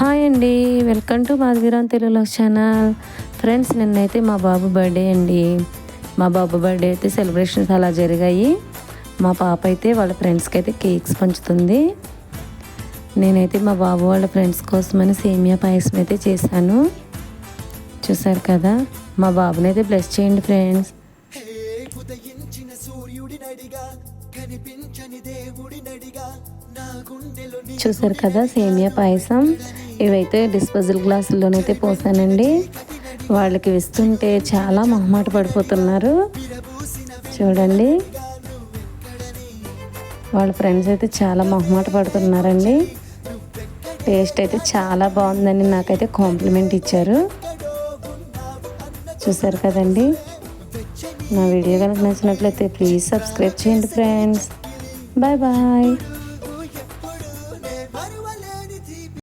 Hi అండి, welcome to మాధవీరామ్ తెలుగులో channel. Friends, నిన్నైతే మా బాబు బర్త్డే అండి. మా బాబు బర్త్డే అయితే సెలబ్రేషన్స్ అలా జరిగాయి. మా పాప అయితే వాళ్ళ ఫ్రెండ్స్కి అయితే కేక్స్ పంచుతుంది. నేనైతే మా బాబు వాళ్ళ ఫ్రెండ్స్ కోసమని సేమియా పాయసం అయితే చేశాను. చూసారు కదా, మా బాబుని అయితే బ్లెస్ చేయండి ఫ్రెండ్స్. చూసారు కదా సేమియా పాయసం. ఇవైతే డిస్పోజల్ గ్లాసుల్లోనైతే పోసానండి. వాళ్ళకి ఇస్తుంటే చాలా మొహమాట పడిపోతున్నారు. చూడండి, వాళ్ళ ఫ్రెండ్స్ అయితే చాలా మొహమాట పడుతున్నారండి. టేస్ట్ అయితే చాలా బాగుందని నాకైతే కాంప్లిమెంట్ ఇచ్చారు. చూసారు కదండి. నా వీడియో కనుక నచ్చినట్లయితే ప్లీజ్ సబ్స్క్రైబ్ చేయండి ఫ్రెండ్స్. Bye bye.